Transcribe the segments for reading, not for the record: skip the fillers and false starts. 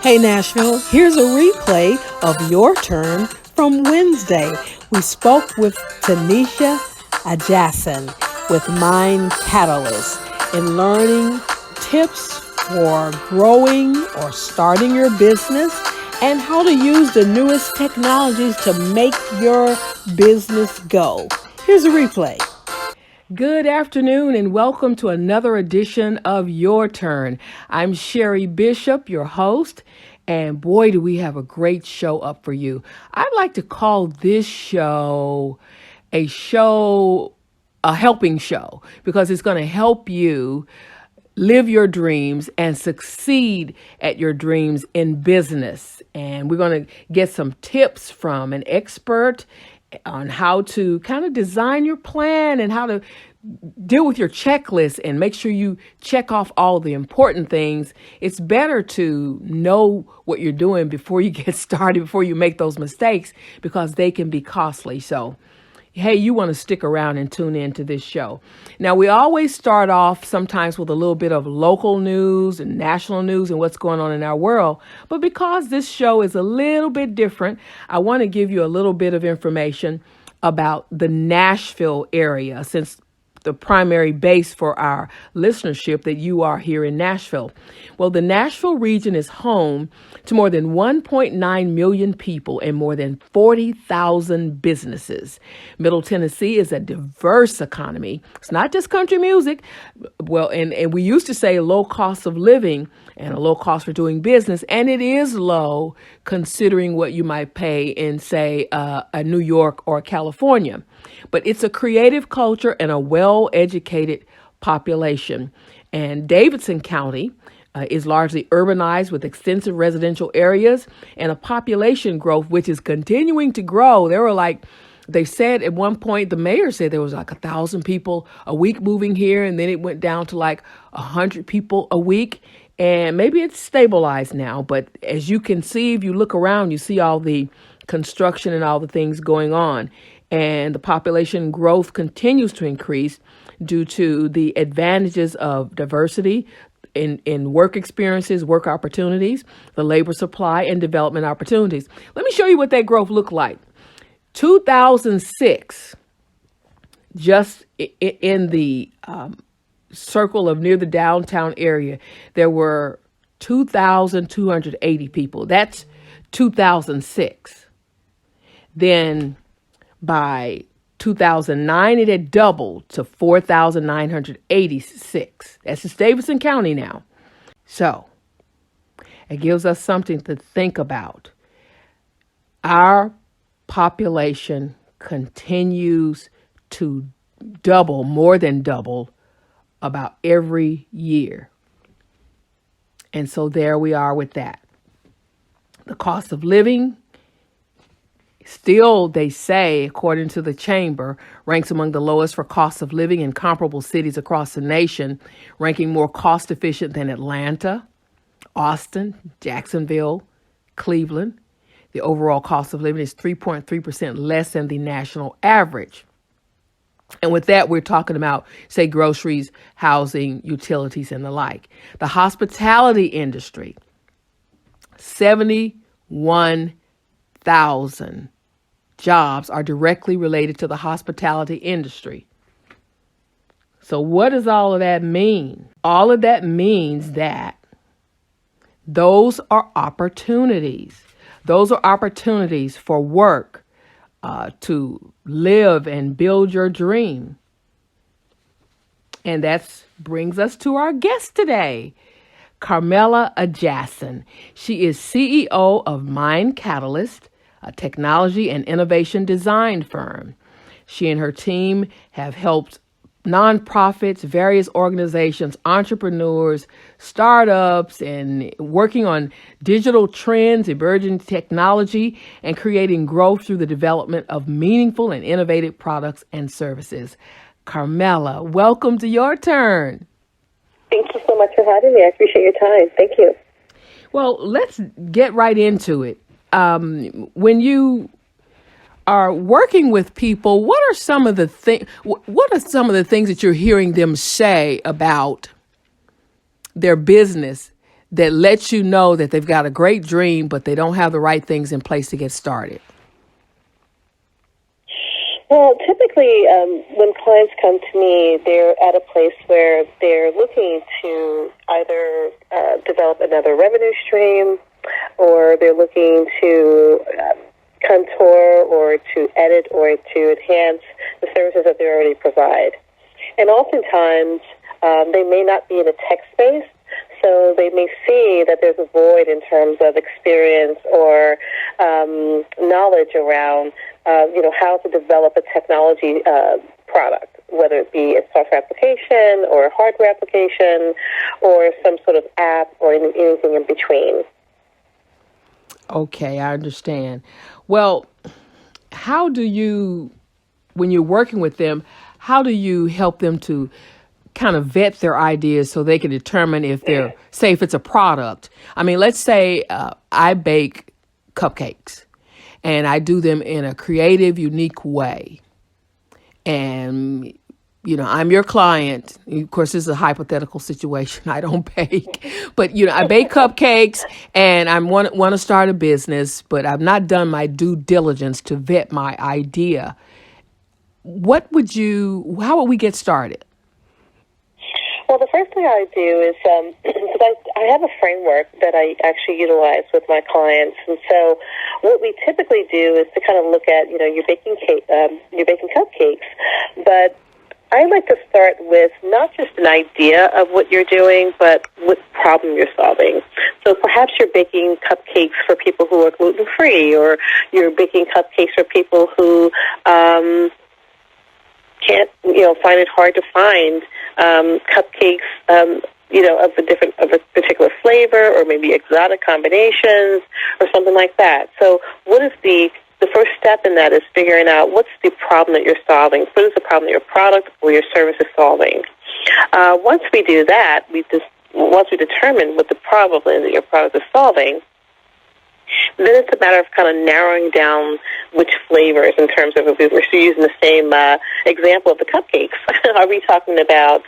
Hey Nashville, here's a replay of Your Turn from Wednesday. We spoke with Carnellia Ajasin with Mind Katalyst in learning tips for growing or starting your business and how to use the newest technologies to make your business go. Here's a replay. Good afternoon and welcome to another edition of Your Turn. I'm Sherre Bishop, your host, and boy, do we have a great show up for you. I'd like to call this show a helping show, because it's going to help you live your dreams and succeed at your dreams in business. And we're going to get some tips from an expert on how to kind of design your plan and how to deal with your checklist and make sure you check off all the important things. It's better to know what you're doing before you get started, before you make those mistakes, because they can be costly. So, hey, you want to stick around and tune in to this show. Now, we always start off sometimes with a little bit of local news and national news and what's going on in our world. But because this show is a little bit different, I want to give you a little bit of information about the Nashville area, since the primary base for our listenership that you are here in Nashville. Well, the Nashville region is home to more than 1.9 million people and more than 40,000 businesses. Middle Tennessee is a diverse economy. It's not just country music. Well, and we used to say low cost of living and a low cost for doing business, and it is low considering what you might pay in, say, a New York or California. But it's a creative culture and a well-educated population. And Davidson County is largely urbanized with extensive residential areas and a population growth which is continuing to grow. They said at one point, the mayor said there was like 1,000 people a week moving here, and then it went down to like 100 people a week. And maybe it's stabilized now, but as you can see, if you look around, you see all the construction and all the things going on. And the population growth continues to increase due to the advantages of diversity in work experiences, work opportunities, the labor supply, and development opportunities. Let me show you what that growth looked like. 2006, just in the circle of near the downtown area, there were 2,280 people. That's 2006. Then by 2009, it had doubled to 4,986. That's just Davidson County now. So it gives us something to think about. Our population continues to double, more than double, about every year. And so there we are with that. The cost of living still, they say, according to the chamber, ranks among the lowest for cost of living in comparable cities across the nation, ranking more cost efficient than Atlanta, Austin, Jacksonville, Cleveland. The overall cost of living is 3.3% less than the national average. And with that, we're talking about, say, groceries, housing, utilities, and the like. The hospitality industry, 71,000 jobs are directly related to the hospitality industry. So what does all of that mean? All of that means that those are opportunities. Those are opportunities for work, to live and build your dream. And that brings us to our guest today, Carnellia Ajasin. She is CEO of Mind Katalyst, a technology and innovation design firm. She and her team have helped nonprofits, various organizations, entrepreneurs, startups, and working on digital trends, emerging technology, and creating growth through the development of meaningful and innovative products and services. Carnellia, welcome to Your Turn. Thank you so much for having me. I appreciate your time. Thank you. Well, let's get right into it. When you are working with people, what are some of the things that you're hearing them say about their business that lets you know that they've got a great dream, but they don't have the right things in place to get started? Well, typically, when clients come to me, they're at a place where they're looking to either develop another revenue stream, or they're looking to contour or to edit or to enhance the services that they already provide. And oftentimes, they may not be in a tech space, so they may see that there's a void in terms of experience or knowledge around how to develop a technology product, whether it be a software application or a hardware application or some sort of app or anything in between. Okay, I understand. Well, how do you, when you're working with them, how do you help them to kind of vet their ideas so they can determine if they're, say, if it's a product? I mean, let's say I bake cupcakes and I do them in a creative, unique way. And, I'm your client. Of course, this is a hypothetical situation. I don't bake. But, I bake cupcakes and I want to start a business, but I've not done my due diligence to vet my idea. How would we get started? Well, the first thing I do is, because I have a framework that I actually utilize with my clients, and so what we typically do is to kind of look at, you're baking cupcakes, but I like to start with not just an idea of what you're doing, but what problem you're solving. So perhaps you're baking cupcakes for people who are gluten-free, or you're baking cupcakes for people who can't, find it hard to find cupcakes, of a particular flavor, or maybe exotic combinations, or something like that. So what is the first step in that is figuring out what's the problem that you're solving. What is the problem that your product or your service is solving? Once we do that, once we determine what the problem is that your product is solving, then it's a matter of kind of narrowing down which flavors in terms of, if we're still using the same example of the cupcakes. Are we talking about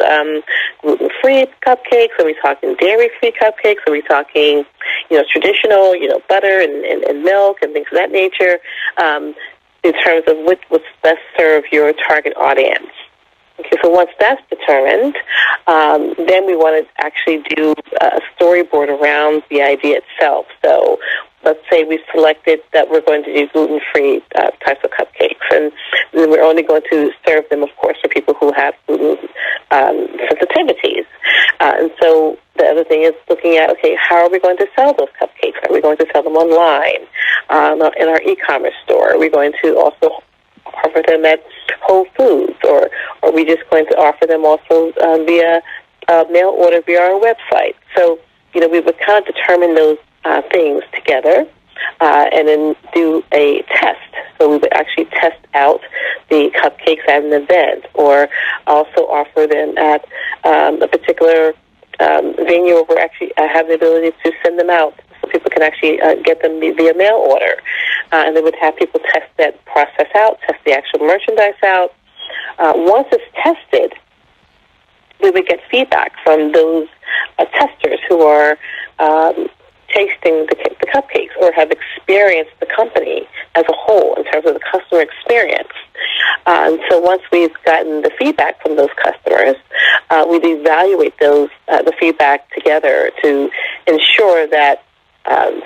gluten-free cupcakes? Are we talking dairy-free cupcakes? Are we talking, traditional, butter and milk and things of that nature, in terms of what's best serve your target audience? Okay, so once that's determined, then we want to actually do a storyboard around the idea itself. So let's say we selected that we're going to do gluten-free types of cupcakes, and we're only going to serve them, of course, for people who have gluten sensitivities. And so the other thing is looking at, okay, how are we going to sell those cupcakes? Are we going to sell them online, in our e-commerce store? Are we going to also offer them at Whole Foods, or are we just going to offer them also via mail order via our website? So, we would kind of determine those things together and then do a test. So we would actually test out the cupcakes at an event, or also offer them at a particular venue where we actually have the ability to send them out so people can actually get them via mail order. And they would have people test that process out, test the actual merchandise out. Once it's tested, we would get feedback from those testers who are tasting the cupcakes or have experienced the company as a whole in terms of the customer experience. And so once we've gotten the feedback from those customers, we'd evaluate the feedback together to ensure that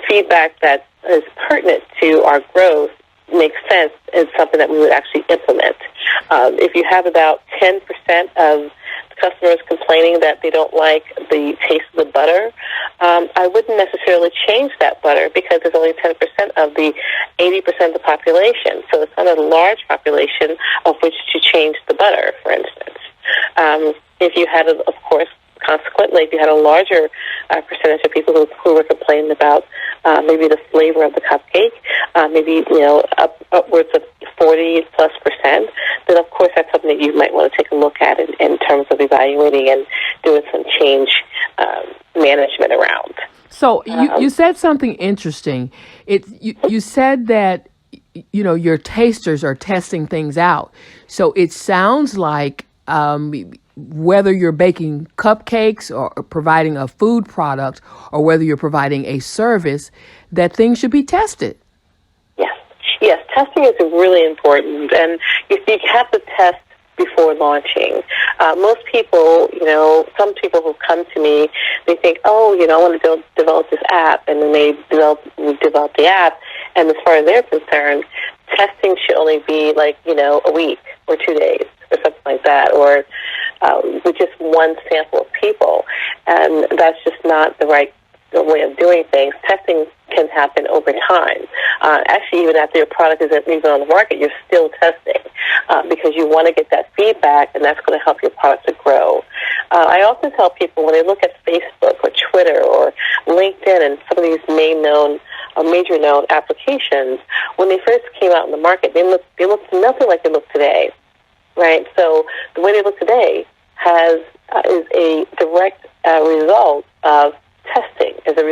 feedback that is pertinent to our growth makes sense is something that we would actually implement. If you have about 10% of customers complaining that they don't like the taste of the butter, I wouldn't necessarily change that butter, because there's only 10% of the 80% of the population. So it's not a large population of which to change the butter, for instance. If you had, of course, consequently, if you had a larger percentage of people who were complaining about maybe the flavor of the cupcake, maybe upwards of 40+%, then of course that's something that you might want to take a look at in terms of evaluating and doing some change management around. So you said something interesting. You said that your tasters are testing things out. So it sounds like whether you're baking cupcakes or providing a food product or whether you're providing a service, that things should be tested. Yes, testing is really important, and you have to test before launching. Most people, some people who come to me, they think, I want to develop this app, and then they develop the app, and as far as they're concerned, testing should only be a week or 2 days or something like that, or with just one sample of people, and that's just not the right way of doing things. Testing can happen over time. Actually, even after your product isn't even on the market, you're still testing because you want to get that feedback, and that's going to help your product to grow. I also tell people when they look at Facebook or Twitter or LinkedIn and some of these major known applications, when they first came out in the market, they looked nothing like they look today, right? So the way they look today is a direct result of testing, as a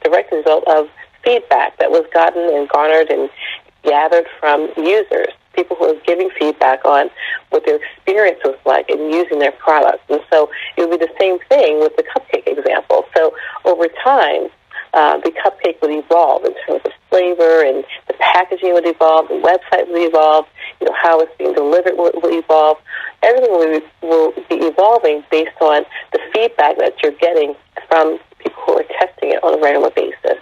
direct result of feedback that was gotten and garnered and gathered from users, people who are giving feedback on what their experience was like in using their products. And so it would be the same thing with the cupcake example. So over time, the cupcake would evolve in terms of flavor, and the packaging would evolve, the website would evolve, how it's being delivered will evolve. Everything will be evolving based on the feedback that you're getting from people who are testing it on a regular basis.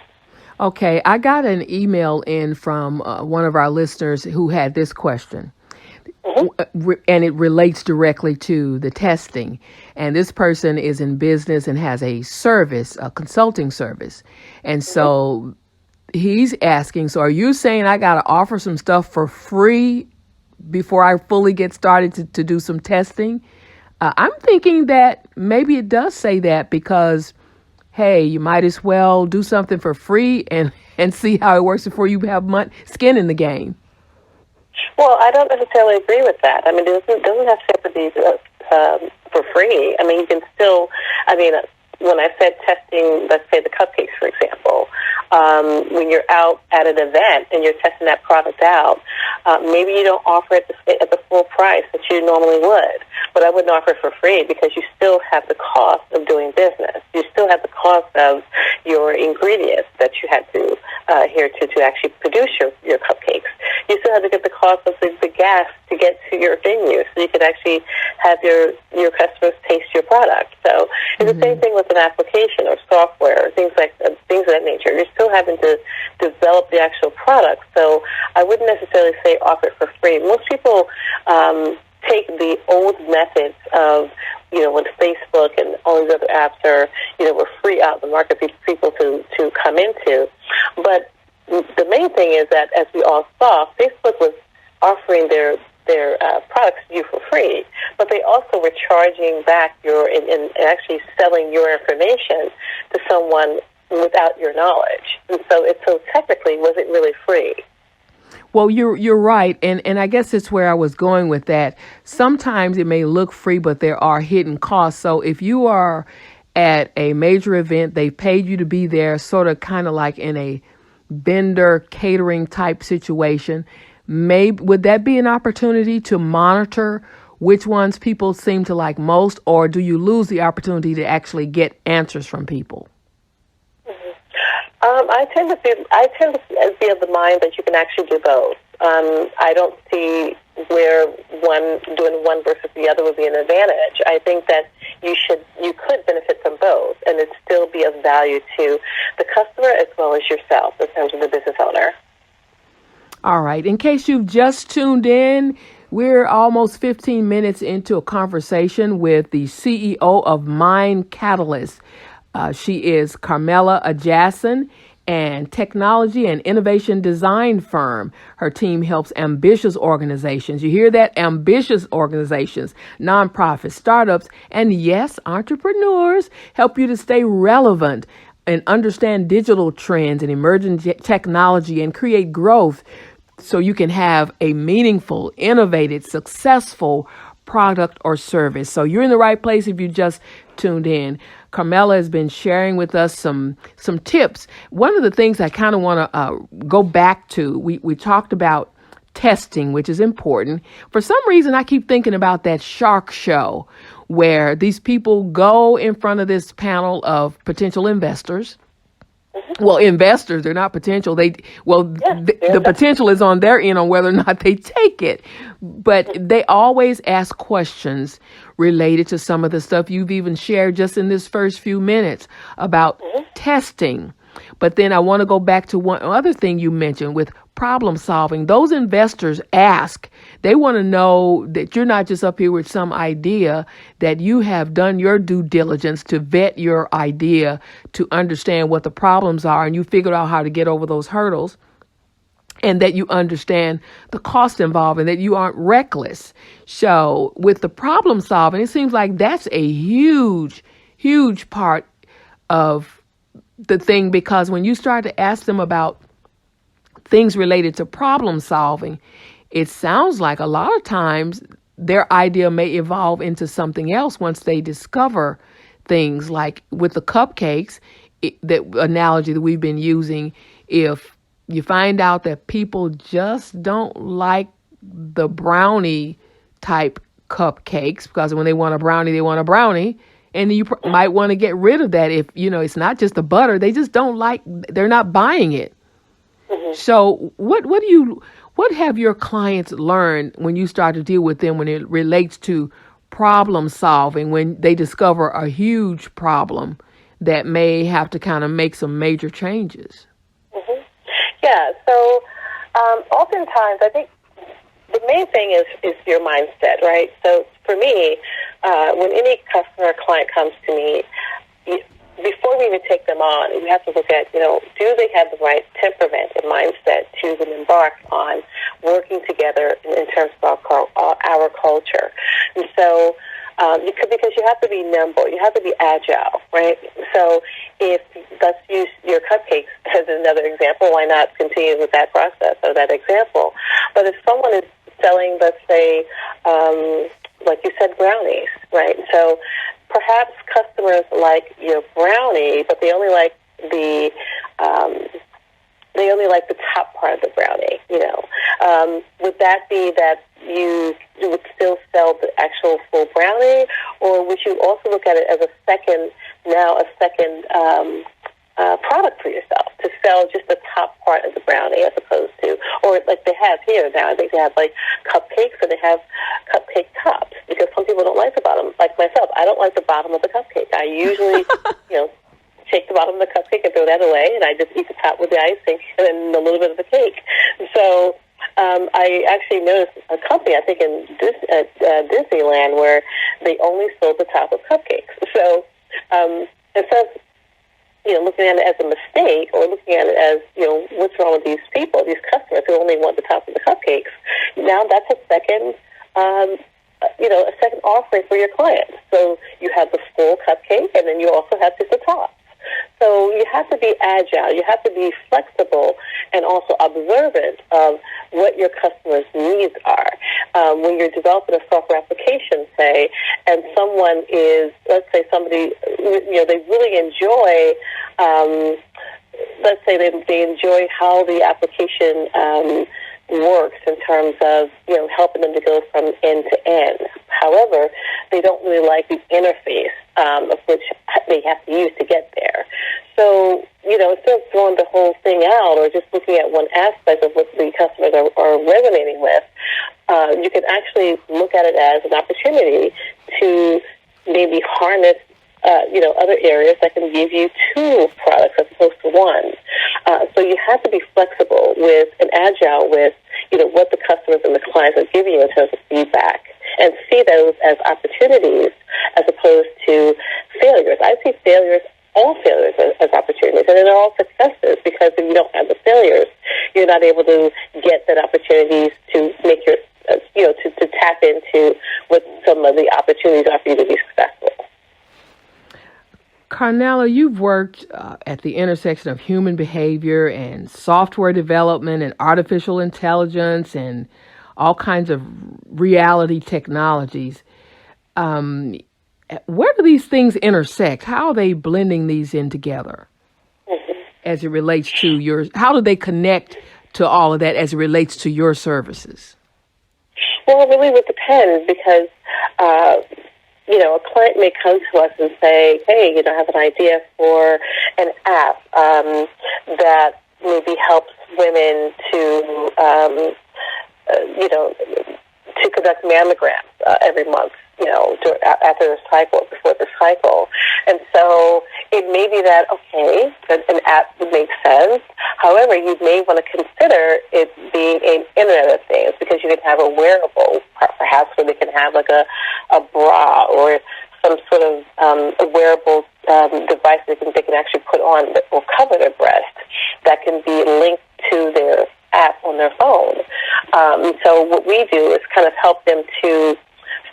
Okay, I got an email in from one of our listeners who had this question. And it relates directly to the testing. And this person is in business and has a service, a consulting service. And so he's asking, so are you saying I got to offer some stuff for free before I fully get started to do some testing? I'm thinking that maybe it does say that because, hey, you might as well do something for free and see how it works before you have skin in the game. Well, I don't necessarily agree with that. I mean, it doesn't have to be for free. I mean, you can still, when I said testing, let's say the cupcakes, for example, when you're out at an event and you're testing that product out, maybe you don't offer it at the full price that you normally would. But I wouldn't offer it for free because you still have the cost of doing business. You still have the cost of your ingredients that you had to to actually produce your cupcakes. You still have to get the cost of the gas to get to your venue so you could actually have your customers taste your product. So it's the same thing with an application or software or things of that nature. You're still having to develop the actual product. So I wouldn't necessarily say offer it for free. Most people take the old methods of, when Facebook and all these other apps are, were free out in the market for people to come into. But the main thing is that, as we all saw, Facebook was offering their products to you for free, but they also were charging back and actually selling your information to someone without your knowledge. And so technically, was it really free? Well, you're right, and I guess it's where I was going with that. Sometimes it may look free, but there are hidden costs. So if you are at a major event, they paid you to be there, sort of kind of like in a vendor catering type situation. Would that be an opportunity to monitor which ones people seem to like most, or do you lose the opportunity to actually get answers from people? I tend to be of the mind that you can actually do both. I don't see where doing one versus the other would be an advantage. I think that you could benefit from both, and it still be of value to the customer as well as yourself in terms of the business owner. All right. In case you've just tuned in, we're almost 15 minutes into a conversation with the CEO of Katalyst. She is Carnellia Ajasin, and technology and innovation design firm. Her team helps ambitious organizations. You hear that? Ambitious organizations, nonprofits, startups, and yes, entrepreneurs help you to stay relevant and understand digital trends and emerging technology and create growth so you can have a meaningful, innovative, successful product or service. So you're in the right place if you just tuned in. Carnellia has been sharing with us some tips. One of the things I kind of want to go back to, we talked about testing, which is important. For some reason, I keep thinking about that shark show where these people go in front of this panel of potential investors. Well, investors, they're not potential. The potential is on their end on whether or not they take it. But they always ask questions related to some of the stuff you've even shared just in this first few minutes about testing. But then I want to go back to one other thing you mentioned with problem solving. Those investors they want to know that you're not just up here with some idea, that you have done your due diligence to vet your idea, to understand what the problems are, and you figured out how to get over those hurdles, and that you understand the cost involved and that you aren't reckless. So with the problem solving, it seems like that's a huge, huge part of the thing, because when you start to ask them about things related to problem solving, it sounds like a lot of times their idea may evolve into something else once they discover things. Like with the cupcakes, the analogy that we've been using, if you find out that people just don't like the brownie type cupcakes, because when they want a brownie, they want a brownie. And you might want to get rid of that if, it's not just the butter. They just they're not buying it. So what have your clients learned when you start to deal with them when it relates to problem solving, when they discover a huge problem that may have to kind of make some major changes? Yeah, so oftentimes I think the main thing is your mindset, right? So for me, when any customer or client comes to me, before we even take them on, we have to look at, do they have the right temperament and mindset to even embark on working together in terms of our culture. And so, because you have to be nimble, you have to be agile, right? So let's use your cupcakes as another example. Why not continue with that process or that example? But if someone is selling, let's say, like you said, brownies, right? So perhaps customers like your brownie, but they only like the top part of the brownie. Would that be that you would still sell the actual full brownie, or would you also look at it as a second product for yourself to sell just the top part of the brownie, as opposed to, or like they have here now, I think they have like cupcakes and they have cupcake tops, because some people don't like the bottom. Like myself, I don't like the bottom of the cupcake. I usually, take the bottom of the cupcake and throw that away, and I just eat the top with the icing and then a little bit of the cake. So I actually noticed a company, I think Disneyland, where they only sold the top of cupcakes. So instead of looking at it as a mistake, or looking at it as, what's wrong with these people, these customers who only want the top of the cupcakes, now that's a second offering for your clients. So you have the full cupcake, and then you also have just the top. So you have to be agile, you have to be flexible, and also observant of what your customers' needs are. When you're developing a software application, say, and someone is, let's say somebody, they really enjoy, let's say they enjoy how the application works in terms of, helping them to go from end to end. However, they don't really like the interface of which they have to use to get there. So, instead of throwing the whole thing out or just looking at one aspect of what the customers are resonating with, you can actually look at it as an opportunity to maybe harness other areas that can give you two products as opposed to one. So you have to be flexible with and agile with, what the customers and the clients are giving you in terms of feedback, and see those as opportunities as opposed to failures. I see all failures as opportunities, and they're all successes, because if you don't have the failures, you're not able to get that opportunities to make your, to tap into what some of the opportunities are for you to be successful. Carnellia, you've worked at the intersection of human behavior and software development and artificial intelligence and all kinds of reality technologies. Where do these things intersect? How are they blending these in together as it relates to how do they connect to all of that as it relates to your services? Well, it really would depend because, a client may come to us and say, hey, I have an idea for an app that maybe helps women to, to conduct mammograms every month, after their cycle, before the cycle. And so it may be that, okay, that an app would make sense. However, you may want to consider it being an Internet of Things because you can have a wearable, perhaps where they can have like a bra or some sort of a wearable device they can actually put on that will cover their breast that can be linked to their app on their phone. So what we do is kind of help them to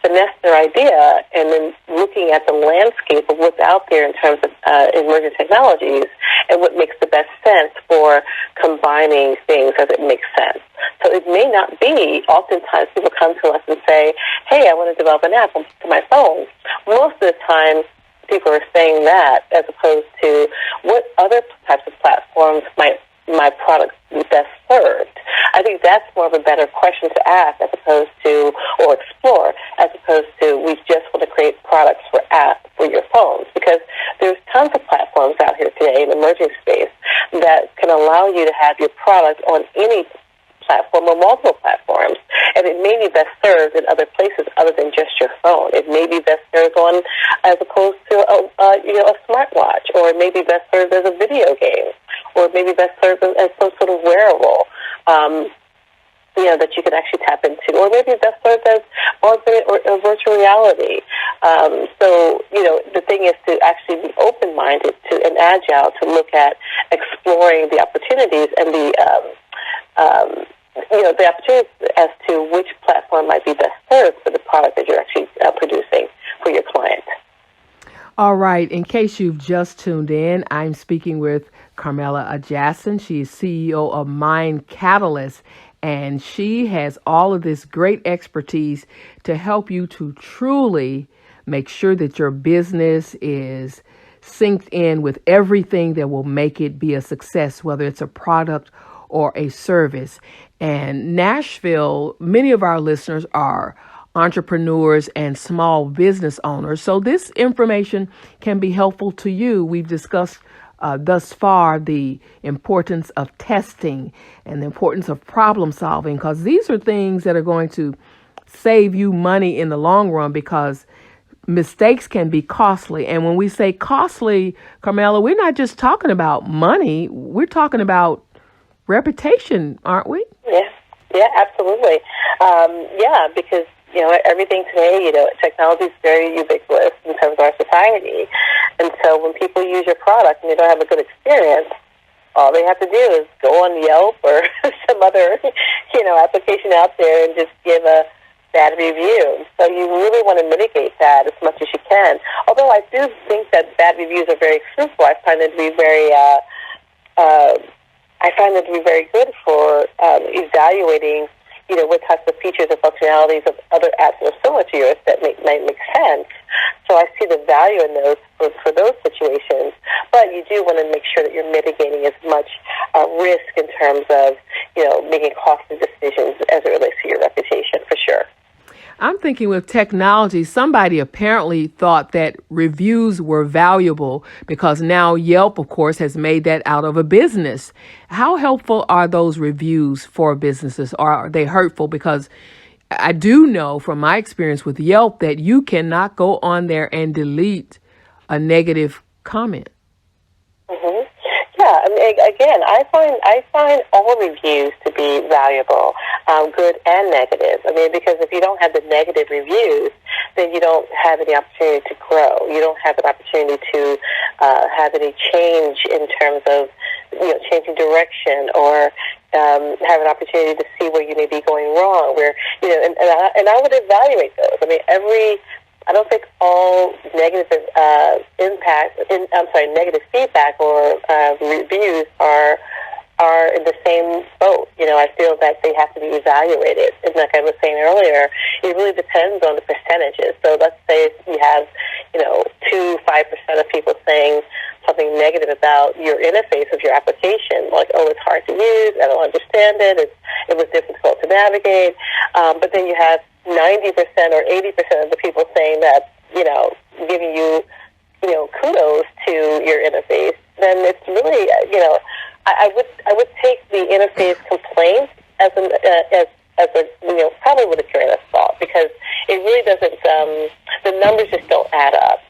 finesse their idea and then looking at the landscape of what's out there in terms of emerging technologies and what makes the best sense for combining things as it makes sense. So it may not be, oftentimes people come to us and say, hey, I want to develop an app for my phone. Most of the time, people are saying that as opposed to what other types of platforms might my product be best served. I think that's more of a better question to ask as opposed to, or explore, as opposed to we just want to create products for your phones. Because there's tons of platforms out here today in the emerging space that can allow you to have your product on any platform or multiple platforms. And it may be best served in other places other than just your phone. It may be best served on as opposed to a smartwatch, or it may be best served as a video game, or maybe best served as some sort of wearable, that you can actually tap into, or maybe best served as augmented or virtual reality. So the thing is to actually be open-minded and agile to look at exploring the opportunities and the opportunities as to which platform might be best served for the product that you're actually producing for your client. All right. In case you've just tuned in, I'm speaking with Carnellia Ajasin. She is CEO of Katalyst, and she has all of this great expertise to help you to truly make sure that your business is synced in with everything that will make it be a success, whether it's a product or a service. And Nashville, many of our listeners are entrepreneurs and small business owners. So this information can be helpful to you. We've discussed thus far the importance of testing and the importance of problem solving, because these are things that are going to save you money in the long run, because mistakes can be costly. And when we say costly, Carnellia, we're not just talking about money. We're talking about reputation, aren't we? Yeah, absolutely. Because everything today, technology is very ubiquitous in terms of our society. And so when people use your product and they don't have a good experience, all they have to do is go on Yelp or some other, application out there and just give a bad review. So you really want to mitigate that as much as you can. Although I do think that bad reviews are very fruitful. I find it to be very good for evaluating what types of features and functionalities of other apps that are similar to yours that might make sense. So I see the value in those for those situations. But you do want to make sure that you're mitigating as much risk in terms of, making costly decisions as it relates to your reputation, for sure. I'm thinking with technology, somebody apparently thought that reviews were valuable because now Yelp, of course, has made that out of a business. How helpful are those reviews for businesses, or are they hurtful? Because I do know from my experience with Yelp that you cannot go on there and delete a negative comment. Mm-hmm. Yeah, again, I find all reviews to be valuable, good and negative. Because if you don't have the negative reviews, then you don't have any opportunity to grow. You don't have an opportunity to have any change in terms of, changing direction, or have an opportunity to see where you may be going wrong. And I would evaluate those. I don't think all negative negative feedback or reviews are in the same boat. I feel that they have to be evaluated. And like I was saying earlier, it really depends on the percentages. So let's say you have, 5% of people saying something negative about your interface of your application, like, oh, it's hard to use, I don't understand it, it was difficult to navigate. But then you have 90% or 80% of the people saying that, giving you, kudos to your interface. Then it's really, I would take the interface complaint as a probably with a grain of salt, because it really doesn't. The numbers just don't add up.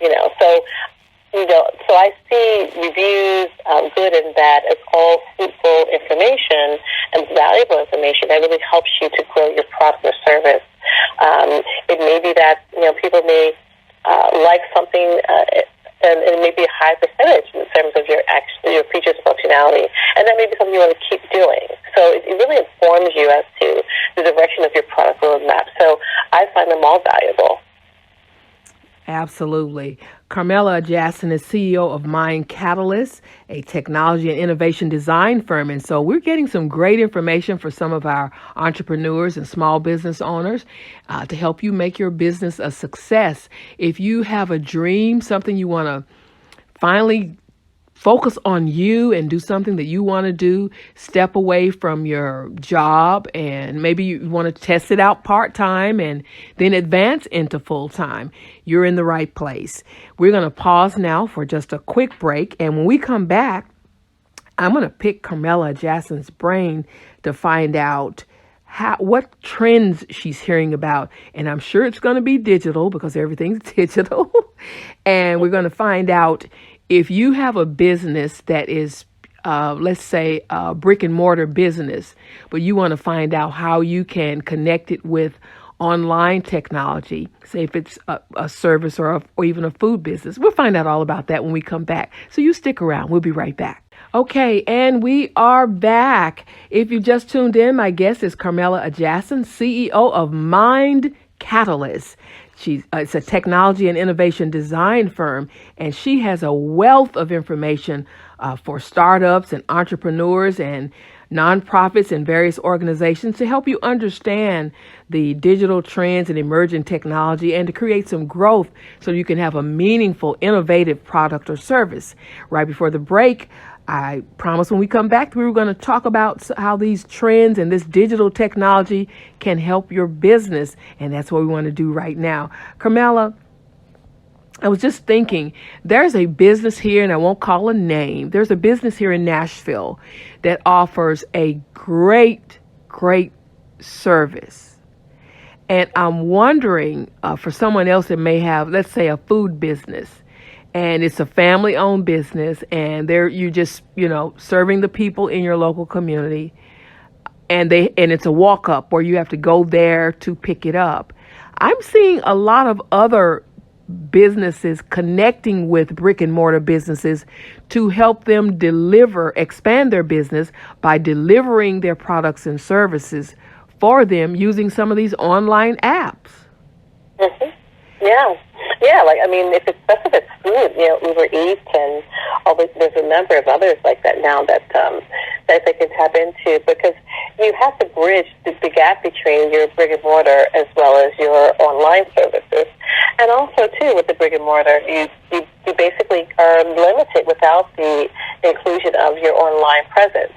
So I see reviews, good and bad, as all fruitful information and valuable information that really helps you to grow your product or service. It may be that people may like something. And it may be a high percentage in terms of your features functionality, and that may be something you want to keep doing. So it really informs you as to the direction of your product roadmap. So I find them all valuable. Absolutely. Carnellia Ajasin is CEO of Katalyst, a technology and innovation design firm. And so we're getting some great information for some of our entrepreneurs and small business owners to help you make your business a success. If you have a dream, something you want to finally focus on you and do something that you want to do, step away from your job, and maybe you want to test it out part-time and then advance into full-time, you're in the right place. We're going to pause now for just a quick break. And when we come back, I'm going to pick Carnellia Ajasin's brain to find out what trends she's hearing about. And I'm sure it's going to be digital, because everything's digital. And we're going to find out if you have a business that is, let's say, a brick and mortar business, but you want to find out how you can connect it with online technology, say if it's a service or even a food business. We'll find out all about that when we come back. So you stick around. We'll be right back. Okay, and we are back. If you just tuned in, my guest is Carnellia Ajasin, CEO of Katalyst. It's a technology and innovation design firm, and she has a wealth of information for startups and entrepreneurs and nonprofits and various organizations to help you understand the digital trends and emerging technology, and to create some growth so you can have a meaningful, innovative product or service. Right before the break, I promised when we come back, we were going to talk about how these trends and this digital technology can help your business. And that's what we want to do right now. Carnellia, I was just thinking, there's a business here, and I won't call a name. There's a business here in Nashville that offers a great service. And I'm wondering for someone else that may have, let's say, a food business, and it's a family-owned business, and you just, serving the people in your local community, and it's a walk-up where you have to go there to pick it up. I'm seeing a lot of other businesses connecting with brick and mortar businesses to help them expand their business by delivering their products and services for them using some of these online apps. Mm-hmm. Yeah. If it's food, Uber Eats and there's a number of others like that now that they can tap into, because you have to bridge the gap between your brick and mortar as well as your online services. And also, too, with the brick and mortar, you basically are limited without the inclusion of your online presence.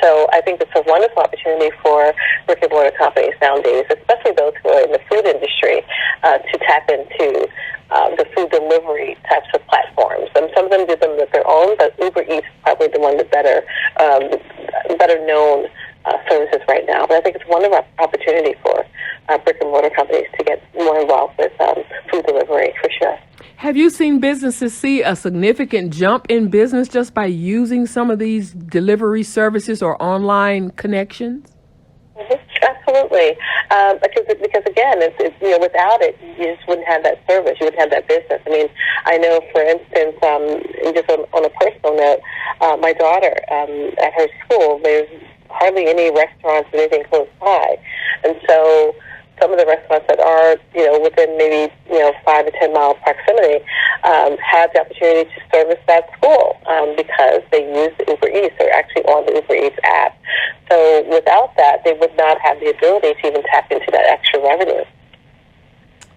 So I think it's a wonderful opportunity for brick and mortar companies nowadays, especially those who are in the food industry, to tap into the food delivery types of platforms. And some of them do them with their own, but Uber Eats is probably the one, the better known services right now. But I think it's a wonderful opportunity for brick and mortar companies to get more involved with food delivery, for sure. Have you seen businesses see a significant jump in business just by using some of these delivery services or online connections? Mm-hmm. Absolutely, because again, it's without it, you just wouldn't have that service. You wouldn't have that business. I know, for instance, just on a personal note, my daughter at her school, there's hardly any restaurants or anything close by, and so some of the restaurants that are, within maybe, 5 to 10 mile proximity, have the opportunity to service that school because they use the Uber Eats. They're actually on the Uber Eats app. So without that, they would not have the ability to even tap into that extra revenue.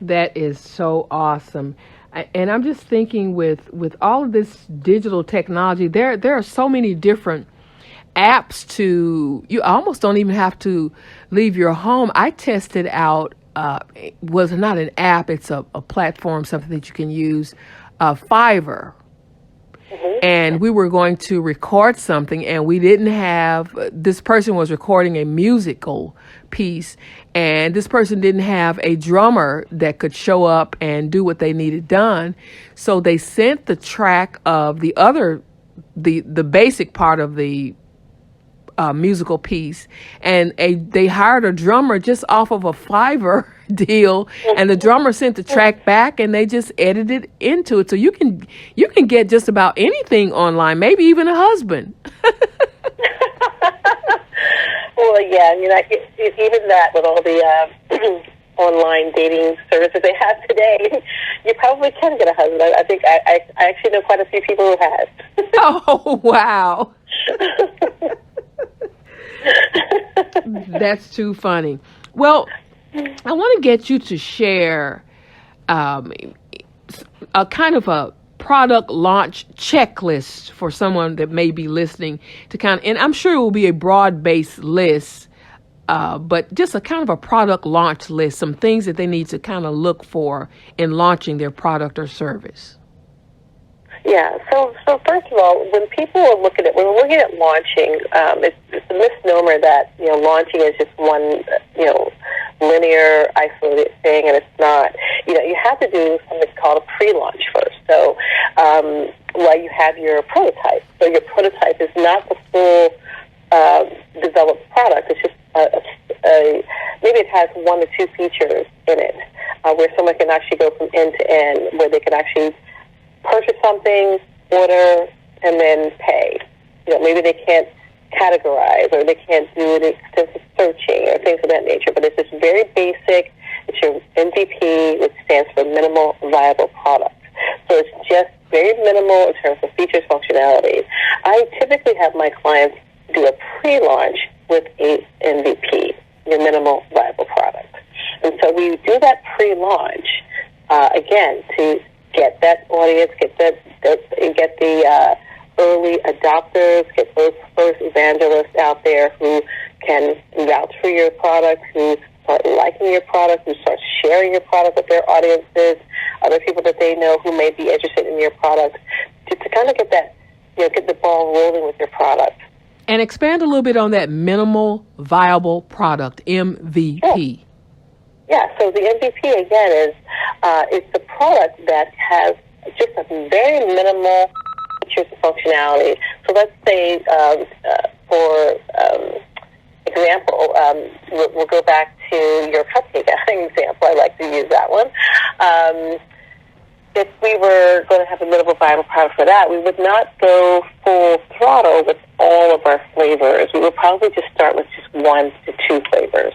That is so awesome. And I'm just thinking with all of this digital technology, there are so many different apps you almost don't even have to leave your home. I tested out, it was not an app, it's a platform, something that you can use, Fiverr. And we were going to record something, and we didn't have, this person was recording a musical piece, and this person didn't have a drummer that could show up and do what they needed done. So they sent the track of the basic part of the musical piece, and they hired a drummer just off of a Fiverr deal, and the drummer sent the track back, and they just edited into it. So you can get just about anything online, maybe even a husband. Well, yeah, even that with all the online dating services they have today, you probably can get a husband. I think I actually know quite a few people who have. Oh, wow. That's too funny. Well, I want to get you to share a kind of a product launch checklist for someone that may be listening and I'm sure it will be a broad-based list, but just a kind of a product launch list, some things that they need to kind of look for in launching their product or service. Yeah. So first of all, when we're looking at launching, it's a misnomer that launching is just one linear isolated thing, and it's not. You have to do something called a pre-launch first. So while you have your prototype, so your prototype is not the full developed product. It's just maybe it has 1 or 2 features in it where someone can actually go from end to end, where they can actually purchase something, order, and then pay. Maybe they can't categorize or they can't do any extensive searching or things of that nature, but it's just very basic. It's your MVP, which stands for minimal viable product. So it's just very minimal in terms of features, functionality. I typically have my clients do a pre-launch with a MVP, your minimal viable product. And so we do that pre-launch, again, to get that audience, get the early adopters, get those first evangelists out there who can vouch for your product, who start liking your product, who start sharing your product with their audiences, other people that they know who may be interested in your product, to kind of get that, get the ball rolling with your product. And expand a little bit on that minimal viable product, MVP. Sure. Yeah, so the MVP, again, is it's the product that has just a very minimal features and functionality. So let's say, for example, we'll go back to your cupcake example. I like to use that one. If we were going to have a minimal viable product for that, we would not go full throttle with all of our flavors. We would probably just start with just 1 to 2 flavors,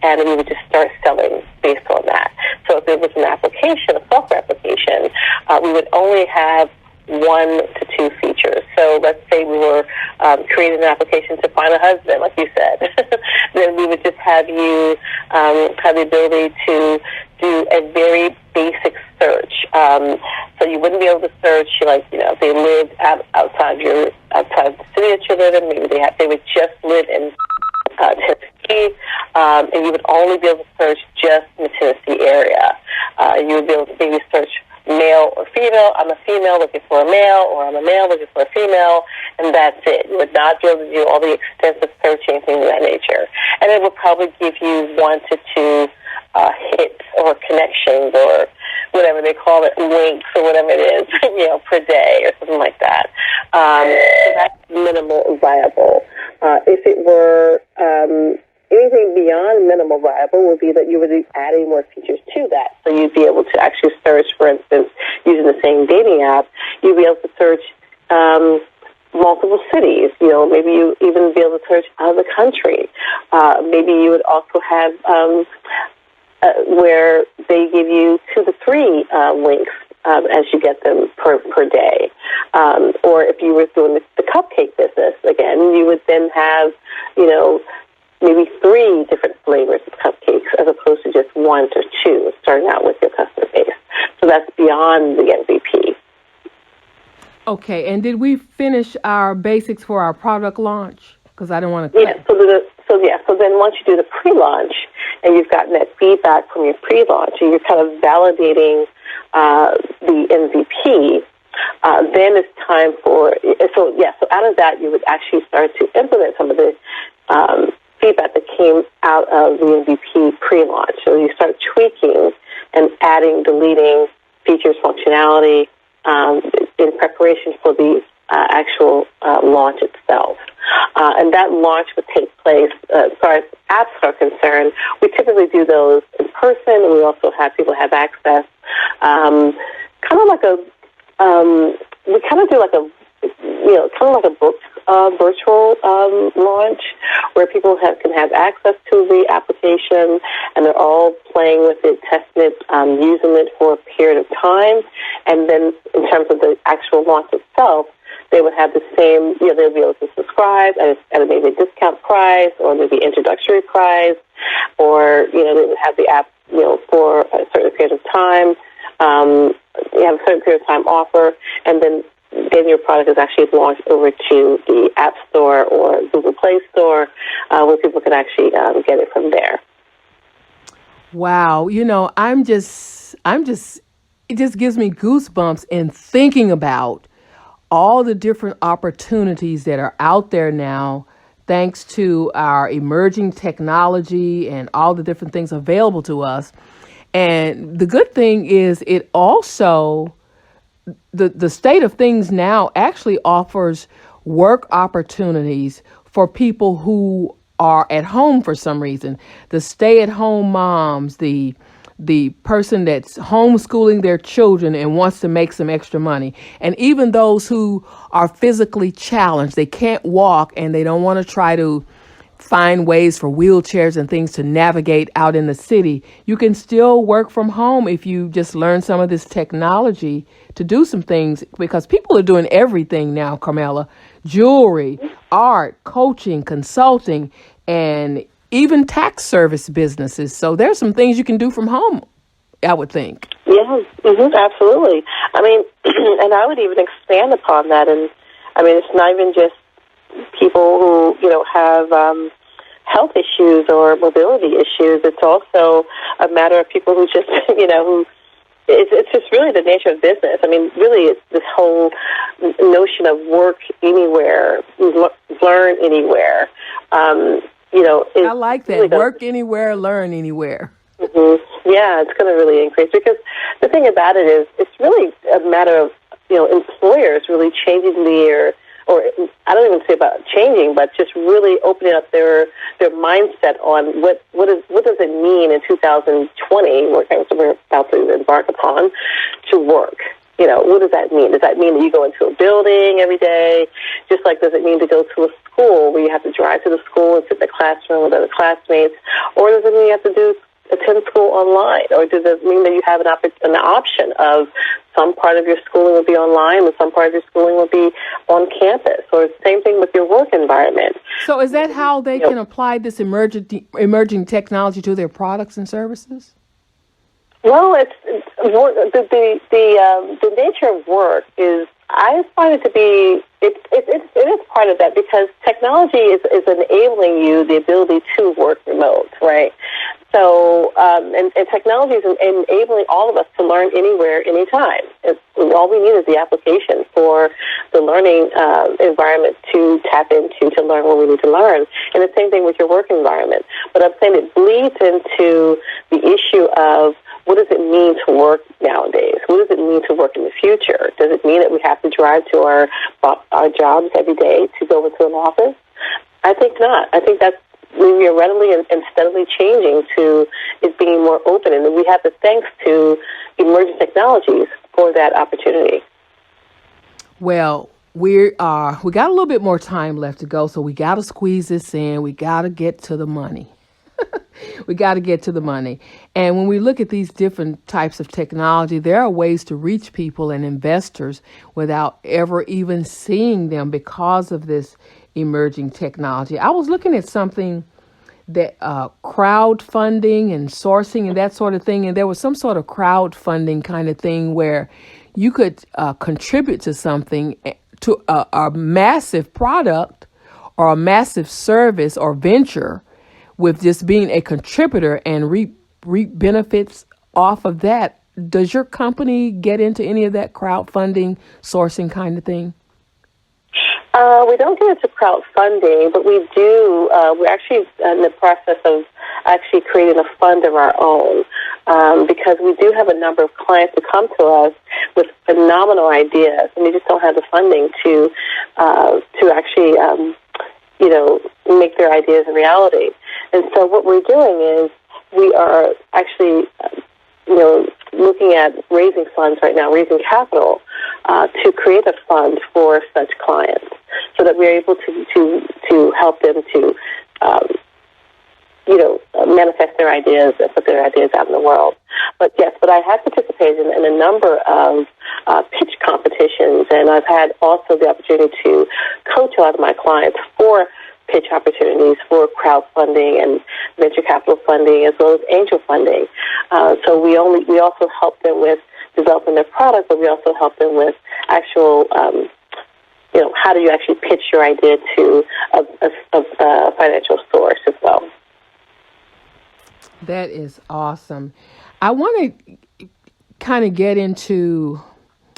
and we would just start selling based on that. So if it was an application, a software application, we would only have 1 to 2 features. So let's say we were creating an application to find a husband, like you said. Then we would just have you have the ability to do a very basic search. So you wouldn't be able to search, if they lived outside the city that you live in. Maybe they would just live in Tennessee, and you would only be able to search just in the Tennessee area. You would be able to maybe search male or female. I'm a female looking for a male, or I'm a male looking for a female, and that's it. You would not be able to do all the extensive searching, things of that nature. And it would probably give you 1 to 2 hits or connections or whatever they call it, links or whatever it is, per day or something like that. So that's minimal viable. If it were anything beyond minimal viable, would be that you would be adding more features to that. So you'd be able to actually search, for instance, using the same dating app, you'd be able to search multiple cities. Maybe you even be able to search out of the country. Maybe you would also have where they give you 2 to 3 links as you get them per day. Or if you were doing the cupcake business, again, you would then have, maybe 3 different flavors of cupcakes as opposed to just 1 or 2 starting out with your customer base. So that's beyond the MVP. Okay, and did we finish our basics for our product launch? Because I don't want to. Yeah. So then once you do the pre-launch and you've gotten that feedback from your pre-launch and you're kind of validating the MVP, then it's time for. So out of that you would actually start to implement some of the feedback that came out of the MVP pre-launch. So you start tweaking and adding, deleting features, functionality in preparation for the actual launch itself. And that launch would take place, as far as apps are concerned, we typically do those in person. We also have people have access, kind of like a, we kind of do like a, kind of like a book virtual launch where people can have access to the application and they're all playing with it, testing it, using it for a period of time. And then in terms of the actual launch itself, they would have the same, they'll be able to subscribe at maybe a discount price or maybe introductory price, or, they would have the app, for a certain period of time. You have a certain period of time offer, and then your product is actually launched over to the App Store or Google Play Store, where people can actually get it from there. Wow, it just gives me goosebumps in thinking about all the different opportunities that are out there now, thanks to our emerging technology and all the different things available to us. And the good thing is it also, the state of things now actually offers work opportunities for people who are at home for some reason. The stay-at-home moms, the person that's homeschooling their children and wants to make some extra money. And even those who are physically challenged, they can't walk and they don't want to try to find ways for wheelchairs and things to navigate out in the city. You can still work from home if you just learn some of this technology to do some things, because people are doing everything now, Carnellia. Jewelry, art, coaching, consulting, and even tax service businesses. So there's some things you can do from home, I would think. Yeah, absolutely. I mean, and I would even expand upon that. And I mean, it's not even just people who, have health issues or mobility issues. It's also a matter of people who just, who it's just really the nature of business. I mean, really, it's this whole notion of work anywhere, learn anywhere. I like that. Really work anywhere, learn anywhere. Mm-hmm. Yeah, it's going to really increase, because the thing about it is it's really a matter of, employers really changing or I don't even say about changing, but just really opening up their mindset on what does it mean in 2020, what we're about to embark upon, to work. What does that mean? Does that mean that you go into a building every day? Just like, does it mean to go to a school where you have to drive to the school and sit in the classroom with other classmates? Or does it mean you have to attend school online? Or does it mean that you have an option of some part of your schooling will be online and some part of your schooling will be on campus? Or same thing with your work environment. So is that how they can apply this emerging technology to their products and services? Well, it's the nature of work is, I find it to be, it is part of that, because technology is enabling you the ability to work remote, right? So, and technology is enabling all of us to learn anywhere, anytime. All we need is the application for the learning environment to tap into to learn what we need to learn. And the same thing with your work environment. But I'm saying it bleeds into the issue of, what does it mean to work nowadays? What does it mean to work in the future? Does it mean that we have to drive to our jobs every day to go into an office? I think not. I think that's, we are readily and steadily changing to it being more open, and we have the thanks to emerging technologies for that opportunity. Well, we got a little bit more time left to go, so we got to squeeze this in. We got to get to the money. We got to get to the money. And when we look at these different types of technology, there are ways to reach people and investors without ever even seeing them because of this emerging technology. I was looking at something that crowdfunding and sourcing and that sort of thing. And there was some sort of crowdfunding kind of thing where you could contribute to something, to a massive product or a massive service or venture, with just being a contributor and reap benefits off of that. Does your company get into any of that crowdfunding, sourcing kind of thing? We don't get into crowdfunding, but we do. We're actually in the process of actually creating a fund of our own, because we do have a number of clients who come to us with phenomenal ideas, and they just don't have the funding to actually make their ideas a reality. And so what we're doing is we are actually, looking at raising funds right now, raising capital to create a fund for such clients, so that we're able to help them to, manifest their ideas and put their ideas out in the world. But I have participated in a number of pitch competitions, and I've had also the opportunity to coach a lot of my clients for pitch opportunities for crowdfunding and venture capital funding, as well as angel funding. So we also help them with developing their product, but we also help them with actual, how do you actually pitch your idea to a financial source as well. That is awesome. I want to kind of get into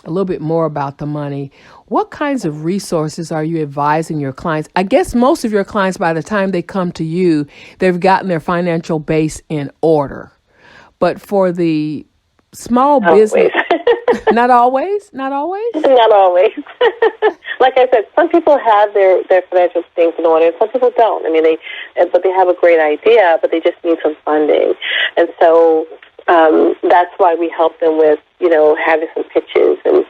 a little bit more about the money. What kinds of resources are you advising your clients? I guess most of your clients, by the time they come to you, they've gotten their financial base in order. But for the small business, not always. Like I said, some people have their financial things in order, and some people don't. I mean, but they have a great idea, but they just need some funding. And so that's why we help them with, having some pitches and,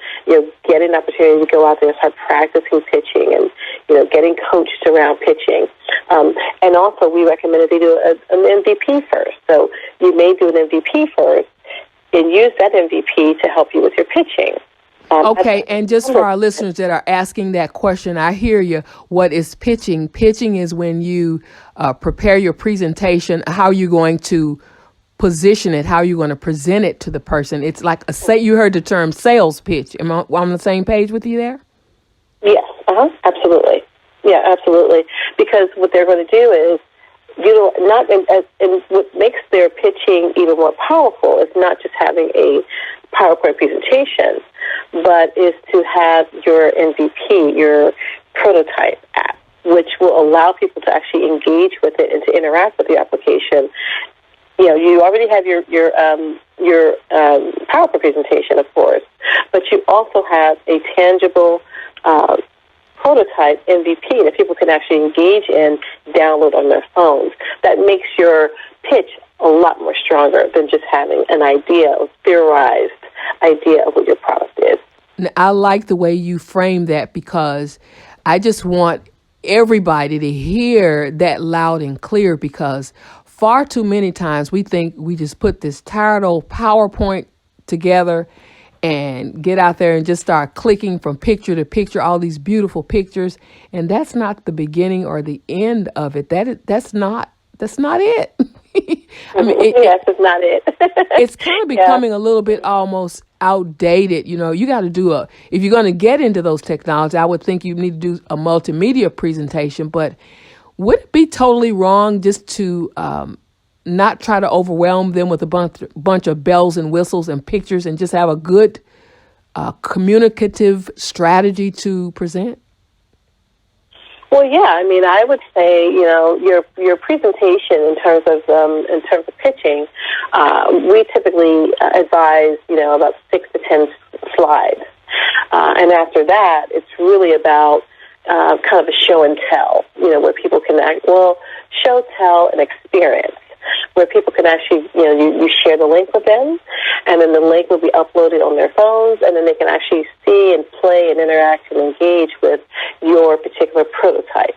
getting an opportunity to go out there and start practicing pitching and, getting coached around pitching. And also we recommend that they do an MVP first. So you may do an MVP first and use that MVP to help you with your pitching. Okay, and just for our listeners that are asking that question, I hear you. What is pitching? Pitching is when you prepare your presentation, how you're going to position it, how you're going to present it to the person. It's like you heard the term sales pitch. Am I on the same page with you there? Yes, absolutely. Yeah, absolutely. Because what they're going to do is, and what makes their pitching even more powerful is not just having a PowerPoint presentation, but is to have your MVP, your prototype app, which will allow people to actually engage with it and to interact with the application. You already have your PowerPoint presentation, of course, but you also have a tangible prototype MVP that people can actually engage in, download on their phones. That makes your pitch a lot more stronger than just having an idea, a theorized idea of what your product is. I like the way you frame that, because I just want everybody to hear that loud and clear, because far too many times we think we just put this tired old PowerPoint together and get out there and just start clicking from picture to picture, all these beautiful pictures. And that's not the beginning or the end of it. That's not it. I mean, yes, it's not it. It's kind of becoming a little bit almost outdated. You got to do if you're going to get into those technologies, I would think you need to do a multimedia presentation, but would it be totally wrong just to not try to overwhelm them with a bunch of bells and whistles and pictures, and just have a good communicative strategy to present? Well, yeah. I mean, I would say your presentation in terms of pitching, we typically advise about 6 to 10 slides, and after that, it's really about kind of a show and tell. Where people can show, tell, and experience. Where people can actually, you share the link with them, and then the link will be uploaded on their phones, and then they can actually see and play and interact and engage with your particular prototype.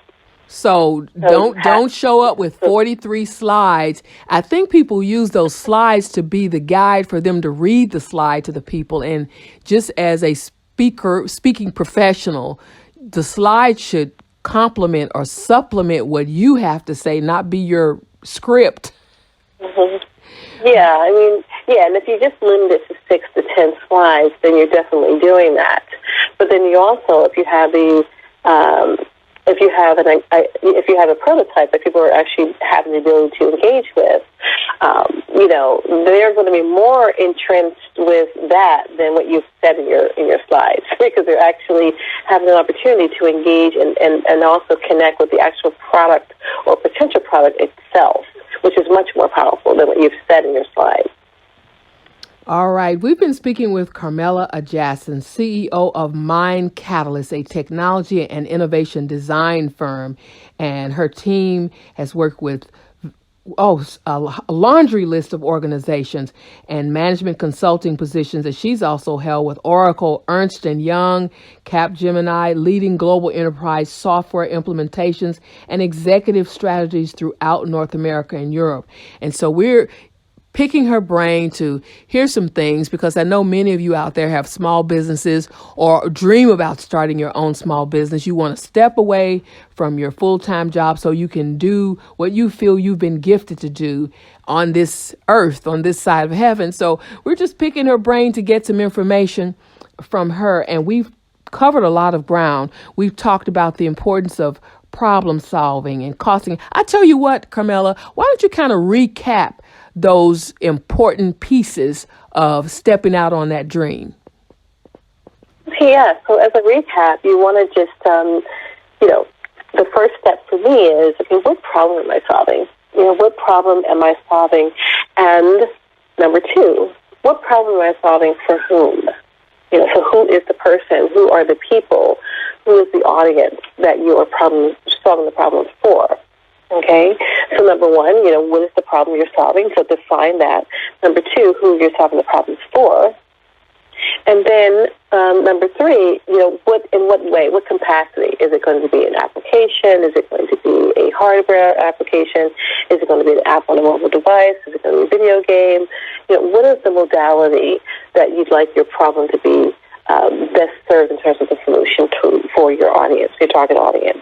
So don't show up with 43 slides. I think people use those slides to be the guide for them to read the slide to the people. And just as a speaking professional, the slide should complement or supplement what you have to say, not be your script. Mm-hmm. Yeah, and if you just limit it to 6 to 10 slides, then you're definitely doing that. But then you also, if you have a prototype that people are actually having the ability to engage with, they're going to be more entrenched with that than what you've said in your slides, because they're actually having an opportunity to engage and also connect with the actual product or potential product itself, which is much more powerful than what you've said in your slides. All right. We've been speaking with Carnellia Ajasin, CEO of Katalyst, a technology and innovation design firm. And her team has worked with a laundry list of organizations and management consulting positions that she's also held with Oracle, Ernst & Young, Capgemini, leading global enterprise software implementations and executive strategies throughout North America and Europe. And so we're picking her brain to hear some things, because I know many of you out there have small businesses or dream about starting your own small business. You want to step away from your full-time job so you can do what you feel you've been gifted to do on this earth, on this side of heaven. So we're just picking her brain to get some information from her. And we've covered a lot of ground. We've talked about the importance of problem solving and costing. I tell you what, Carnellia, why don't you kind of recap those important pieces of stepping out on that dream? Yeah, so as a recap, you want to just, the first step for me is, okay, what problem am I solving? What problem am I solving? And number 2, what problem am I solving for whom? So who is the person? Who are the people? Who is the audience that you are solving the problem for? Okay, so number 1, what is the problem you're solving? So define that. Number 2, who you're solving the problems for. And then number 3, in what way, what capacity? Is it going to be an application? Is it going to be a hardware application? Is it going to be an app on a mobile device? Is it going to be a video game? What is the modality that you'd like your problem to be best served in terms of the solution for your audience, your target audience?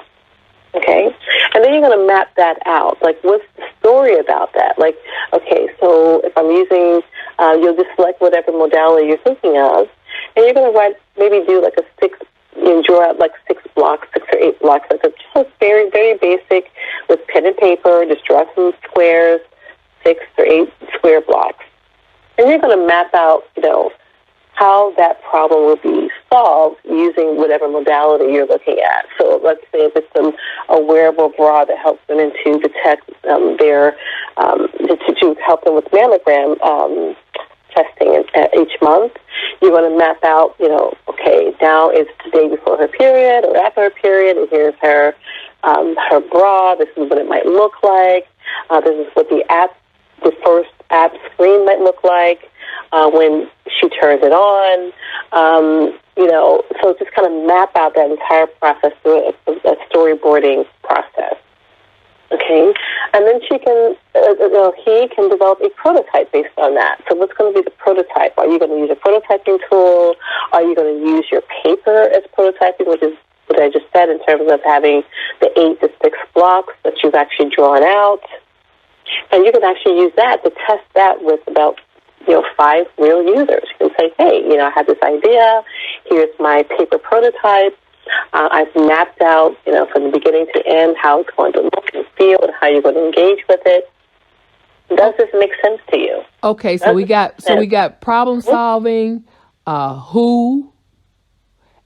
Okay, and then you're going to map that out. Like, what's the story about that? Like, okay, so if I'm using, you'll just select whatever modality you're thinking of, and you're going to draw out like 6 blocks, 6 or 8 blocks, like just very, very basic with pen and paper. Just draw some squares, 6 or 8 square blocks, and you're going to map out, how that problem will be solved using whatever modality you're looking at. So let's say if it's a wearable bra that helps women to detect to help them with mammogram testing each month, you're going to map out, okay, now it's the day before her period or after her period, and here's her bra. This is what it might look like. This is what the first app screen might look like when she turns it on. So just kind of map out that entire process through a storyboarding process. Okay, and then he can develop a prototype based on that. So what's going to be the prototype? Are you going to use a prototyping tool? Are you going to use your paper as prototyping, which is what I just said in terms of having the 8 to 6 blocks that you've actually drawn out? And you can actually use that to test that with about 5 real users. You can say, hey, I had this idea. Here's my paper prototype. I've mapped out, from the beginning to end, how it's going to look and feel and how you're going to engage with it. Does this make sense to you? Okay, so we got problem solving, who,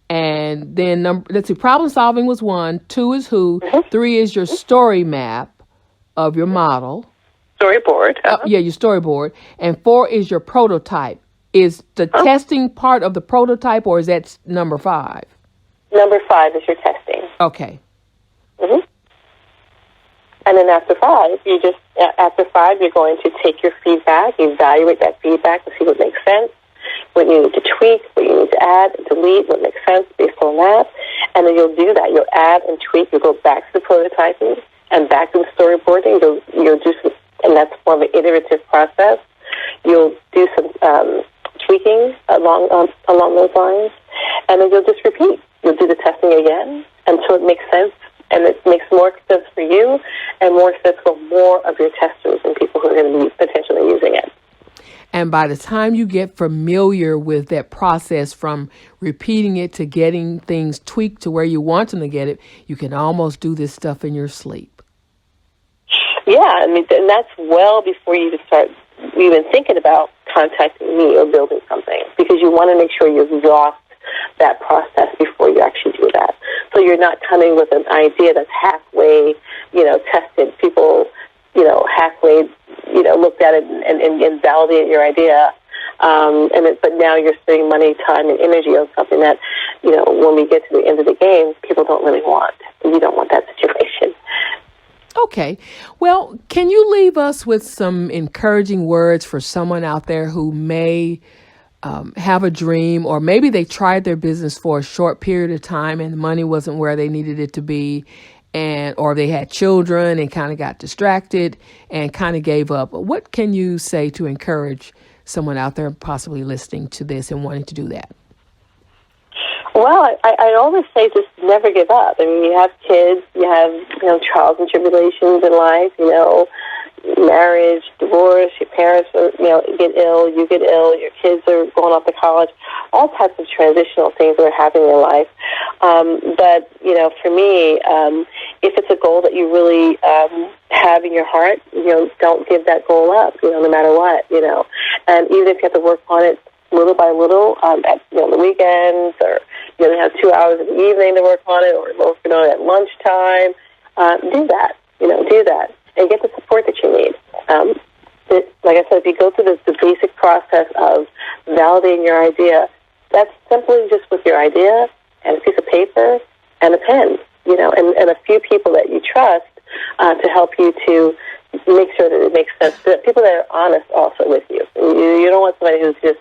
and then let's see, problem solving was 1, 2 is who, 3 is your story map of your model. Storyboard. Your storyboard. And 4 is your prototype. Is the testing part of the prototype, or is that number 5? Number 5 is your testing. Okay. Mm-hmm. And then after 5, you're going to take your feedback, evaluate that feedback to see what makes sense, what you need to tweak, what you need to add, delete, what makes sense based on that. And then you'll do that. You'll add and tweak. You'll go back to the prototyping and back to the storyboarding. You'll do some, and that's more of an iterative process. You'll do some tweaking along those lines, and then you'll just repeat. You'll do the testing again until it makes sense, and it makes more sense for you and more sense for more of your testers and people who are going to be potentially using it. And by the time you get familiar with that process, from repeating it to getting things tweaked to where you want them to get it, you can almost do this stuff in your sleep. Yeah, I mean, and that's well before you start even thinking about contacting me or building something, because you want to make sure you exhaust that process before you actually do that. So you're not coming with an idea that's halfway, tested. People, halfway, looked at it and validated your idea. But now you're spending money, time, and energy on something that, when we get to the end of the game, people don't really want. You don't want that situation. Okay. Well, can you leave us with some encouraging words for someone out there who may have a dream, or maybe they tried their business for a short period of time and the money wasn't where they needed it to be, or they had children and kind of got distracted and kind of gave up? What can you say to encourage someone out there possibly listening to this and wanting to do that? Well, I always say just never give up. I mean, you have kids, you have, trials and tribulations in life, marriage, divorce, your parents are, get ill, you get ill, your kids are going off to college, all types of transitional things that are happening in life. But, for me, if it's a goal that you really have in your heart, don't give that goal up, no matter what, And even if you have to work on it little by little, at the weekends, or you have 2 hours in the evening to work on it, or working on it at lunchtime, do that. Do that, and get the support that you need. Like I said, if you go through the basic process of validating your idea, that's simply just with your idea and a piece of paper and a pen, and a few people that you trust to help you to make sure that it makes sense. People that are honest also with you. You don't want somebody who's just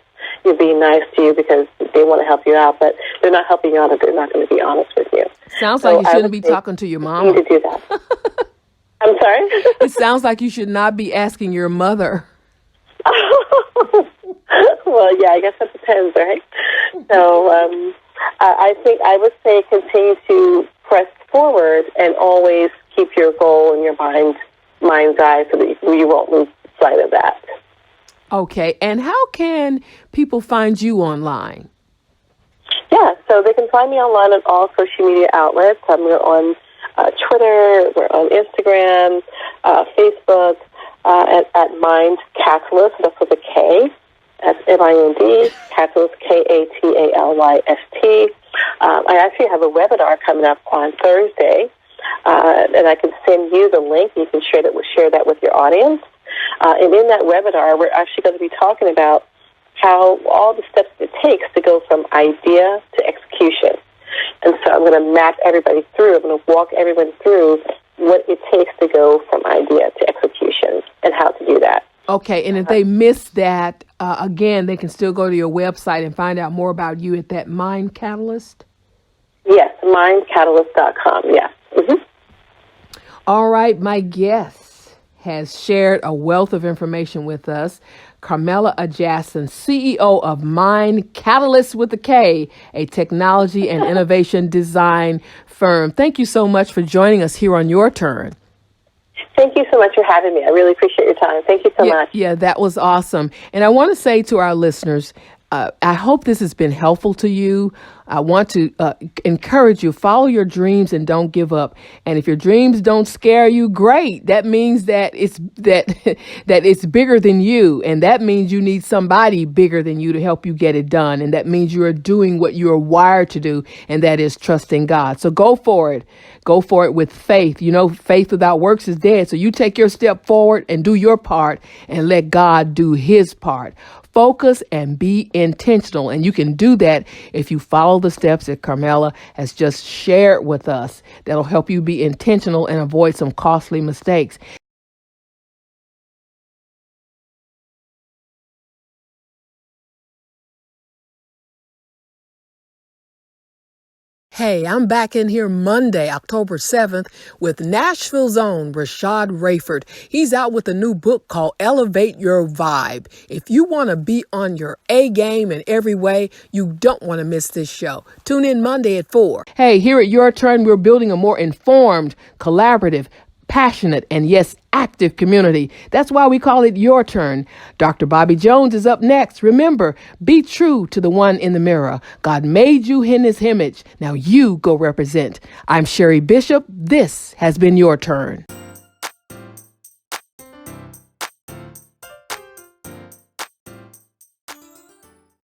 being nice to you because they want to help you out, but they're not helping you out if they're not going to be honest with you. Sounds like you shouldn't be talking to your mom. You need to do that. I'm sorry? It sounds like you should not be asking your mother. Well, yeah, I guess that depends, right? So I think I would say continue to press forward and always keep your goal in your mind's eye so that you won't lose sight of that. Okay, and how can people find you online? Yeah, so they can find me online on all social media outlets. We're on Twitter, we're on Instagram, Facebook, at Mind Katalyst. That's with a K. That's MIND, Katalyst, Katalyst. I actually have a webinar coming up on Thursday, and I can send you the link. You can share that with your audience. And in that webinar, we're actually going to be talking about how all the steps it takes to go from idea to execution. And so I'm going to map everybody through. I'm going to walk everyone through what it takes to go from idea to execution and how to do that. Okay, and if they miss that, again, they can still go to your website and find out more about you at that Mind Katalyst? Yes, mindkatalyst.com, yes. Mm-hmm. All right, my guest has shared a wealth of information with us. Carnellia Ajasin, CEO of Mind Katalyst with a K, a technology and innovation design firm. Thank you so much for joining us here on Your Turn. Thank you so much for having me. I really appreciate your time. Thank you so much. Yeah, that was awesome. And I want to say to our listeners, I hope this has been helpful to you. I want to encourage you, follow your dreams and don't give up. And if your dreams don't scare you, great. That means that it's bigger than you. And that means you need somebody bigger than you to help you get it done. And that means you are doing what you are wired to do, and that is trusting God. So go for it. Go for it with faith. Faith without works is dead. So you take your step forward and do your part and let God do his part. Focus and be intentional. And you can do that if you follow the steps that Carnellia has just shared with us. That'll help you be intentional and avoid some costly mistakes. Hey, I'm back in here Monday, October 7th with Nashville's own Rashad Rayford. He's out with a new book called Elevate Your Vibe. If you want to be on your A game in every way, you don't want to miss this show. Tune in Monday at 4. Hey, here at Your Turn, we're building a more informed, collaborative, passionate, and yes, active community. That's why we call it Your Turn. Dr. Bobby Jones is up next. Remember, be true to the one in the mirror. God made you in his image. Now you go represent. I'm Sherre Bishop. This has been Your Turn.